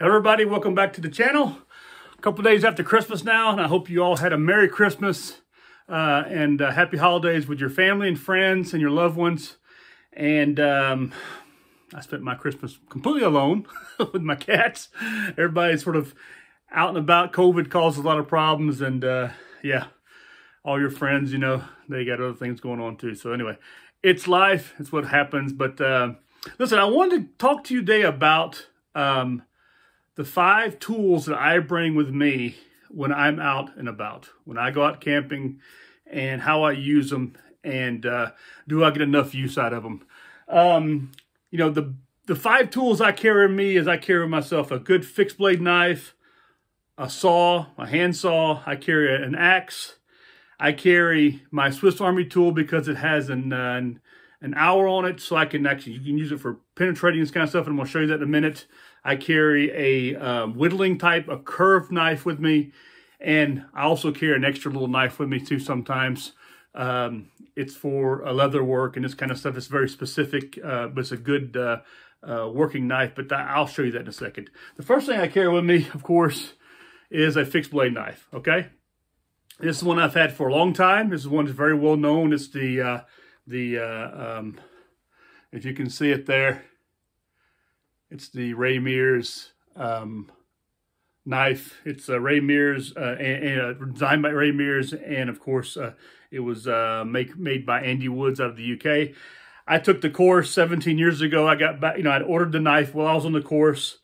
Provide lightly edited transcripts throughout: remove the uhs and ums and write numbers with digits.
Hello everybody, welcome back to the channel. A couple days after Christmas now, and I hope you all had a Merry Christmas and Happy Holidays with your family and friends and your loved ones. And I spent my Christmas completely alone with my cats. Everybody's sort of out and about. COVID caused a lot of problems, and yeah, all your friends, you know, they got other things going on too. So anyway, it's life, it's what happens. But listen, I wanted to talk to you today about the 5 tools that I bring with me when I'm out and about, when I go out camping, and how I use them, and do I get enough use out of them. You know, the 5 tools I carry with me is I carry with myself a good fixed blade knife, a saw, a hand saw. I carry an axe. I carry my Swiss Army tool because it has an hour on it, so I can actually, you can use it for penetrating this kind of stuff, and I'm going to show you that in a minute. I carry a whittling type, a curved knife with me, and I also carry an extra little knife with me too sometimes. It's for leather work and this kind of stuff. It's very specific, but it's a good working knife, but I'll show you that in a second. The first thing I carry with me, of course, is a fixed blade knife, okay? This is one I've had for a long time. This is one that's very well known. It's if you can see it there, it's the Mears knife. It's Mears, designed by Mears, and of course, it was made by Andy Woods out of the UK. I took the course 17 years ago. I got back, you know, I'd ordered the knife while I was on the course.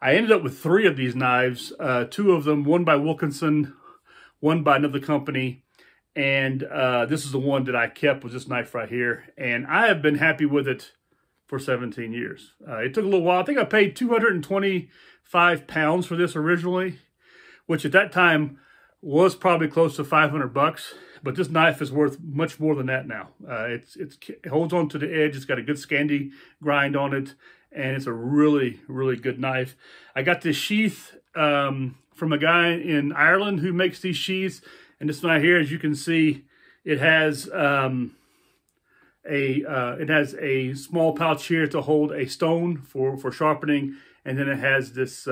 I ended up with 3 of these knives, 2 of them, one by Wilkinson, one by another company, and this is the one that I kept, was this knife right here, and I have been happy with it for 17 years. It took a little while. I think I paid 225 pounds for this originally, which at that time was probably close to 500 bucks. But this knife is worth much more than that now. It holds on to the edge. It's got a good Scandi grind on it, and it's a really, really good knife. I got this sheath from a guy in Ireland who makes these sheaths, and this one right here, as you can see, it has a small pouch here to hold a stone for sharpening, and then it has this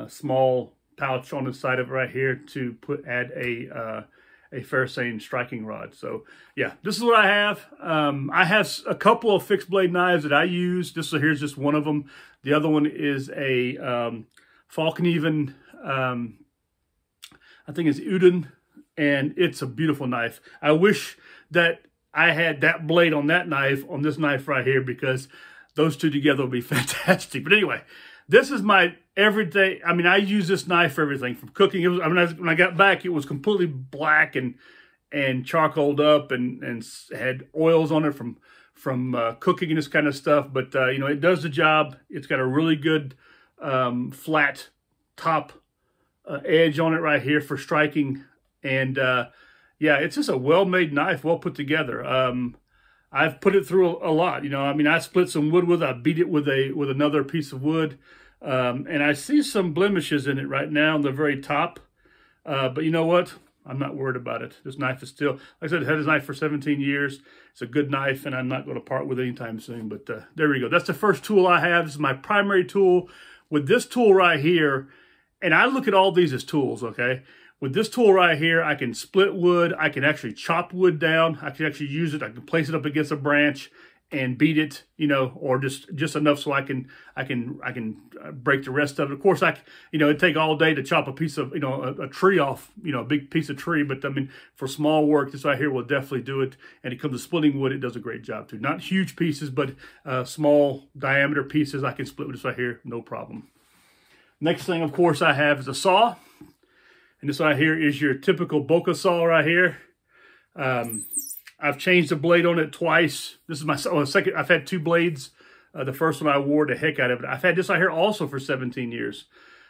small pouch on the side of it right here to add a Ferrocene striking rod. So yeah, this is what I have. I have a couple of fixed blade knives that I use. Here's just one of them. The other one is a Falkeneven, I think it's Uden, and it's a beautiful knife. I wish that I had that blade on that knife, on this knife right here, because those two together would be fantastic. But anyway, this is my everyday. I mean, I use this knife for everything from cooking. It was, I mean, when I got back, it was completely black and charcoaled up and had oils on it from cooking and this kind of stuff. But you know, it does the job. It's got a really good flat top edge on it right here for striking, and yeah, it's just a well-made knife, well put together. I've put it through a lot, you know. I mean, I split some wood with it. I beat it with another piece of wood, and I see some blemishes in it right now on the very top. But you know what? I'm not worried about it. This knife is still, like I said, I've had this knife for 17 years. It's a good knife, and I'm not going to part with it anytime soon. But there we go. That's the first tool I have. This is my primary tool. With this tool right here, and I look at all these as tools, okay? With this tool right here, I can split wood. I can actually chop wood down. I can actually use it. I can place it up against a branch and beat it, you know, or just enough so I can break the rest of it. Of course, you know, it'd take all day to chop a piece of, you know, a tree off, you know, a big piece of tree. But I mean, for small work, this right here will definitely do it. And it comes to splitting wood, it does a great job too. Not huge pieces, but small diameter pieces I can split with this right here, no problem. Next thing, of course, I have is a saw. And this right here is your typical Bohca saw right here. I've changed the blade on it twice. This is my second. I've had 2 blades. The first one I wore the heck out of it. I've had this right here also for 17 years.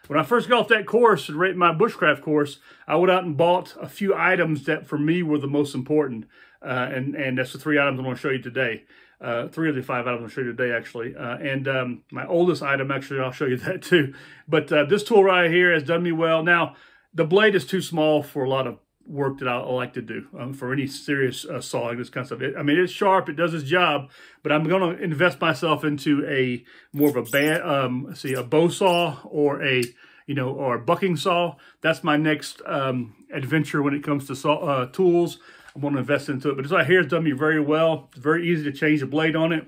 When I first got off that course, my bushcraft course, I went out and bought a few items that for me were the most important. And that's the 3 items I'm going to show you today. 3 of the 5 items I'll show you today, actually. My oldest item, actually, I'll show you that too. But this tool right here has done me well. Now, the blade is too small for a lot of work that I like to do for any serious sawing, this kind of stuff. I mean, it's sharp, it does its job, but I'm going to invest myself into a more of a a bow saw or a or a bucking saw. That's my next adventure when it comes to saw tools. I'm going to invest into it. But this right here has done me very well. It's very easy to change the blade on it.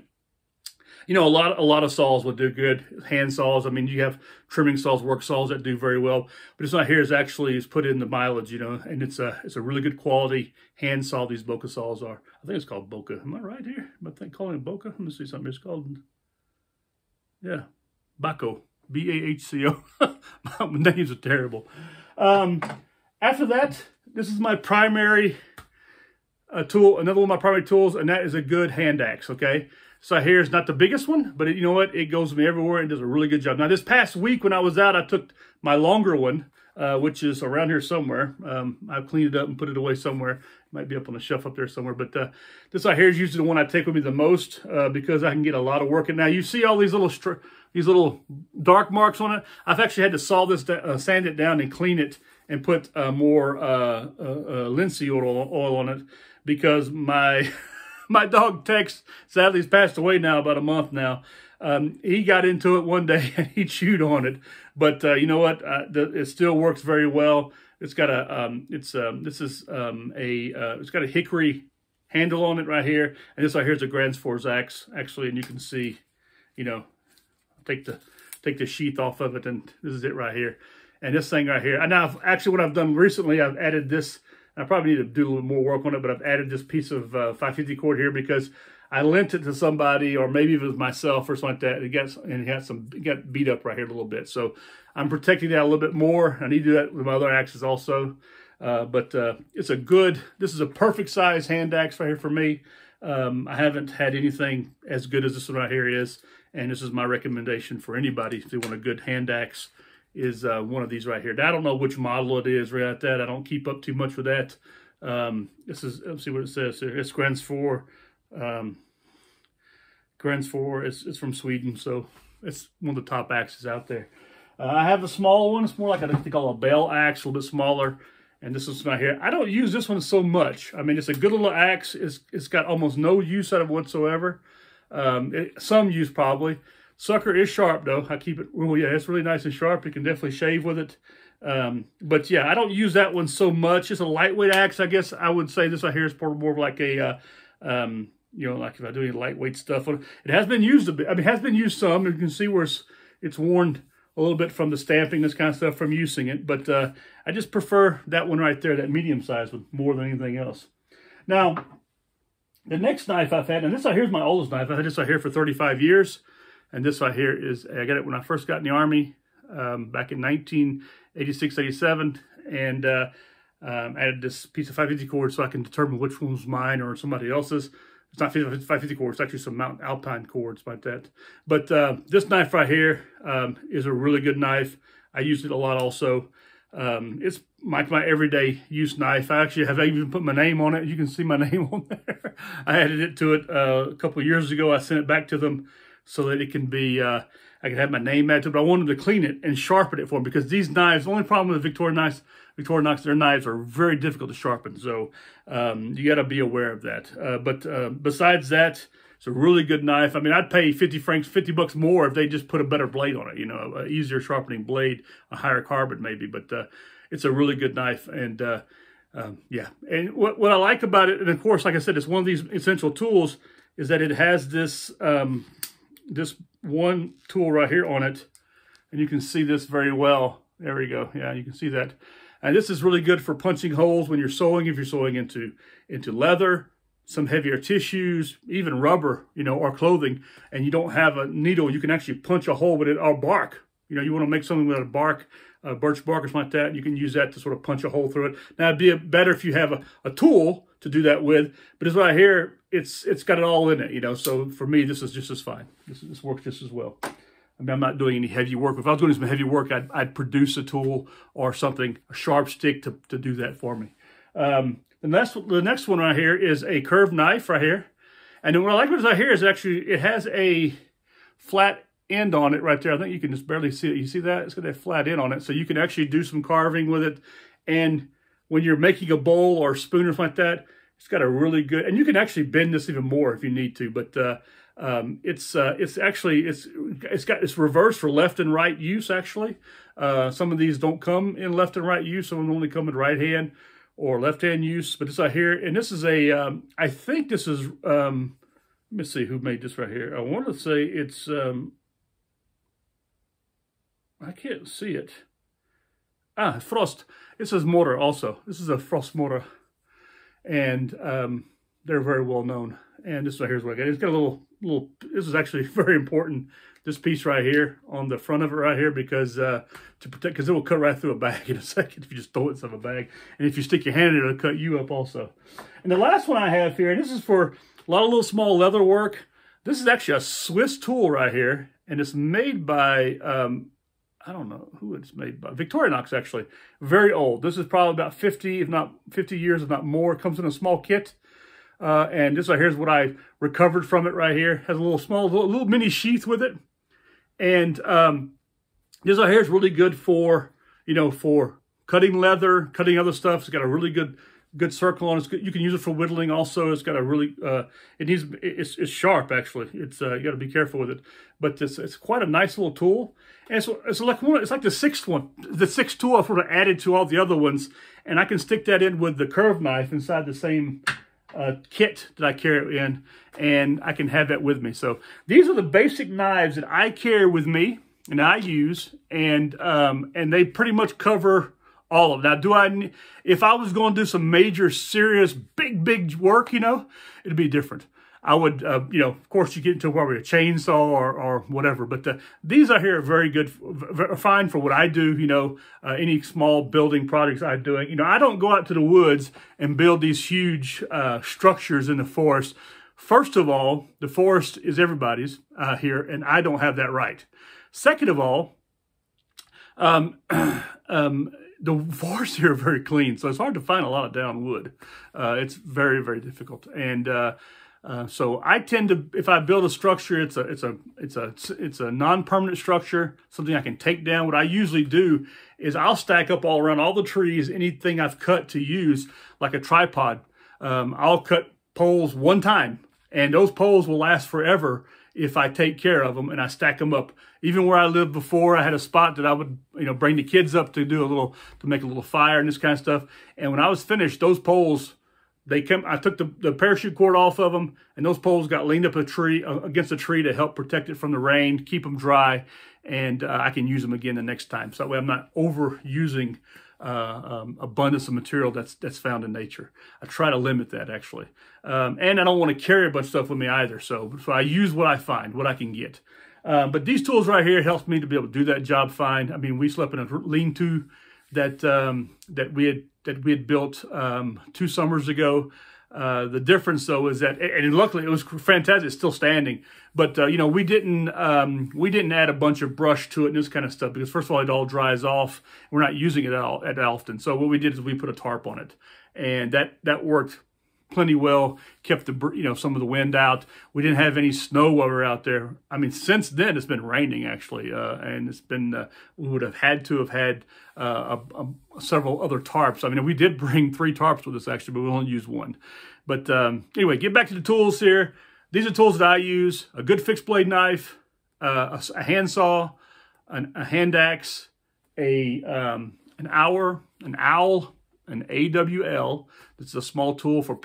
A lot of saws will do good. Hand saws. I mean, you have trimming saws, work saws that do very well. But this right here is put in the mileage, and it's a really good quality hand saw. These Bohca saws are. I think it's called Bohca. Am I right here? Am I calling it Bohca? Let me see something. It's called, yeah, Baco. B-A-H-C-O. My names are terrible. After that, this is my primary tool. Another one of my primary tools, and that is a good hand axe. Okay. So here is not the biggest one, but you know what? It goes with me everywhere and does a really good job. Now, this past week when I was out, I took my longer one, which is around here somewhere. I've cleaned it up and put it away somewhere. It might be up on the shelf up there somewhere. But this right here is usually the one I take with me the most because I can get a lot of work in. Now, you see all these little dark marks on it. I've actually had to saw this, sand it down and clean it and put more linseed oil on it because my... My dog Tex, sadly, he's passed away now, about a month now. He got into it one day and he chewed on it. But you know what? It still works very well. It's got it's got a hickory handle on it right here, and this right here is a Grandfor's axe actually, and you can see, take the sheath off of it, and this is it right here. And this thing right here. And now, actually, what I've done recently, I've added this. I probably need to do a little more work on it, but I've added this piece of 550 cord here because I lent it to somebody, or maybe it was myself or something like that. It got beat up right here a little bit. So I'm protecting that a little bit more. I need to do that with my other axes also. But this is a perfect size hand axe right here for me. I haven't had anything as good as this one right here is. And this is my recommendation for anybody if they want a good hand axe. Is one of these right here. Now, I don't know which model it is right at that. I don't keep up too much with that. Let's see what it says here. It's Grandfor. Grandfor, it's from Sweden, so it's one of the top axes out there. I have a small one. It's more like I think a bell axe, a little bit smaller. And this one's right here. I don't use this one so much. I mean, it's a good little axe. It's got almost no use out of it whatsoever. Some use probably. Sucker is sharp though. I keep it, it's really nice and sharp. You can definitely shave with it. But yeah, I don't use that one so much. It's a lightweight axe. I guess I would say this right here is more like a, like if I do any lightweight stuff. It has been used a bit. I mean, it has been used some. You can see where it's worn a little bit from the stamping, this kind of stuff, from using it. But I just prefer that one right there, that medium size one, more than anything else. Now, the next knife I've had, and this right here is my oldest knife. I've had this right here for 35 years. And this right here I got it when I first got in the Army back in 1986, 87. And added this piece of 550 cord so I can determine which one was mine or somebody else's. It's not 550 cord, it's actually some Mountain Alpine cords like that. But this knife right here is a really good knife. I use it a lot also. It's my everyday use knife. I actually have even put my name on it. You can see my name on there. I added it to it a couple of years ago. I sent it back to them so that it can be, I can have my name added to it. But I wanted to clean it and sharpen it for them because these knives, the only problem with Victorinox, their knives are very difficult to sharpen. So you got to be aware of that. But besides that, it's a really good knife. I mean, I'd pay 50 bucks more if they just put a better blade on it, an easier sharpening blade, a higher carbon maybe. But it's a really good knife. And yeah, and what I like about it, and of course, like I said, it's one of these essential tools, is that it has this this one tool right here on it, and you can see this very well. There we go. Yeah, you can see that. And this is really good for punching holes when you're sewing, if you're sewing into leather, some heavier tissues, even rubber, or clothing, and you don't have a needle, you can actually punch a hole with it, or bark. You want to make something with a bark, birch bark or something like that, and you can use that to sort of punch a hole through it. Now, it'd be better if you have a tool to do that with, but this right here, it's got it all in it, so for me, this is just as fine. This works just as well. I mean, I'm not doing any heavy work. If I was doing some heavy work, I'd produce a tool or something, a sharp stick to do that for me. The next one right here is a curved knife right here. And what I like about this right here is actually, it has a flat end on it right there. I think you can just barely see it. You see that? It's got that flat end on it. So you can actually do some carving with it. And when you're making a bowl or spoon or something like that, it's got a really good, and you can actually bend this even more if you need to, but it's reversed for left and right use actually. Some of these don't come in left and right use. Some of them only come in right hand or left hand use, but it's out here, and this is a, I think this is, let me see who made this right here. I want to say it's, I can't see it. Frost. It says Mora also. This is a Frost Mora. And they're very well known. And this right here is what I got. It's got a little, this is actually very important. This piece right here on the front of it right here, because to protect, because it will cut right through a bag in a second if you just throw it inside a bag. And if you stick your hand in it, it'll cut you up also. And the last one I have here, and this is for a lot of little small leather work. This is actually a Swiss tool right here. And it's made by, I don't know who it's made by. Victorinox, actually. Very old. This is probably about 50, if not 50 years, if not more. It comes in a small kit. And this right here is what I recovered from it right here. Has a little small, little mini sheath with it. And this right here is really good for, you know, for cutting leather, cutting other stuff. It's got a really good circle on it. You can use it for whittling also. It's got a really, it's sharp actually. It's, you got to be careful with it. But it's quite a nice little tool. And it's like the sixth one. The sixth tool I sort of added to all the other ones. And I can stick that in with the curved knife inside the same kit that I carry it in. And I can have that with me. So these are the basic knives that I carry with me and I use. And they pretty much cover all of them. Now, if I was going to do some major, serious, big work, you know, it'd be different. I would, you know, of course, you get into where a chainsaw or whatever. But these out here are very good, fine for what I do, you know, any small building projects I'm doing. You know, I don't go out to the woods and build these huge structures in the forest. First of all, the forest is everybody's here, and I don't have that right. Second of all, the forests here are very clean, so it's hard to find a lot of down wood. It's very, very difficult, and so I tend to, if I build a structure, it's a non-permanent structure, something I can take down. What I usually do is I'll stack up all around all the trees, anything I've cut to use, like a tripod. I'll cut poles one time, and those poles will last forever if I take care of them and I stack them up. Even where I lived before, I had a spot that I would, you know, bring the kids up to do to make a little fire and this kind of stuff. And when I was finished, those poles, I took the parachute cord off of them, and those poles got leaned up against a tree to help protect it from the rain, keep them dry, and I can use them again the next time. So that way I'm not overusing abundance of material that's found in nature. I try to limit that actually. And I don't want to carry a bunch of stuff with me either. So I use what I find, what I can get. But these tools right here helps me to be able to do that job fine. I mean, we slept in a lean-to that we had built 2 summers ago. The difference though is that, and luckily it was fantastic, it's still standing. But you know, we didn't add a bunch of brush to it and this kind of stuff, because first of all, it all dries off. We're not using it at often. So what we did is we put a tarp on it, and that worked plenty well, kept some of the wind out. We didn't have any snow while we were out there. I mean, since then it's been raining actually, and it's been we would have had to have had several other tarps. I mean, we did bring 3 tarps with us actually, but we only used 1. But anyway, get back to the tools here. These are tools that I use: a good fixed blade knife, a handsaw, a hand axe, an owl, an AWL. It's a small tool for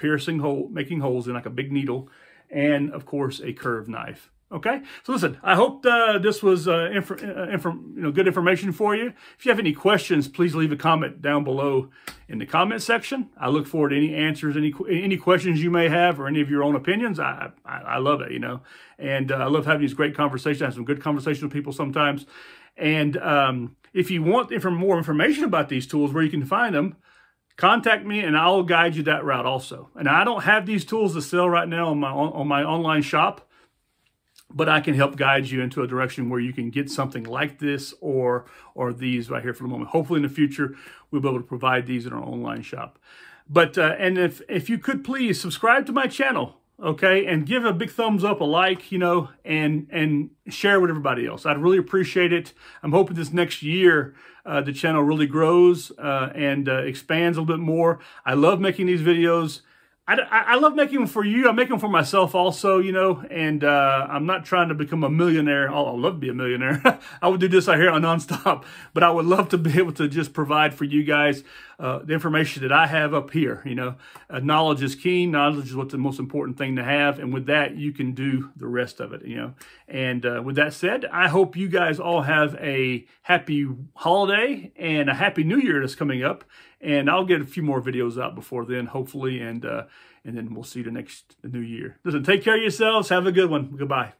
making holes in, like a big needle, and of course a curved knife. Okay, so listen, I hope this was good information for you. If you have any questions, please leave a comment down below in the comment section. I look forward to any answers, any questions you may have, or any of your own opinions. I love it, you know, and I love having these great conversations. I have some good conversations with people sometimes. And if you want more information about these tools, where you can find them, contact me and I'll guide you that route also. And I don't have these tools to sell right now on my online shop, but I can help guide you into a direction where you can get something like this or these right here for the moment. Hopefully in the future, we'll be able to provide these in our online shop. But and if you could please subscribe to my channel. okay, and give a big thumbs up, a like, you know, and share with everybody else. I'd really appreciate it. I'm hoping this next year the channel really grows and expands a little bit more. I love making these videos. I love making them for you. I make them for myself also, you know, and I'm not trying to become a millionaire. I'd love to be a millionaire. I would do this out here on nonstop, but I would love to be able to just provide for you guys the information that I have up here. You know, knowledge is key. Knowledge is what's the most important thing to have. And with that, you can do the rest of it, you know. And with that said, I hope you guys all have a happy holiday and a happy new year that's coming up. And I'll get a few more videos out before then, hopefully. And then we'll see you the new year. Listen, take care of yourselves. Have a good one. Goodbye.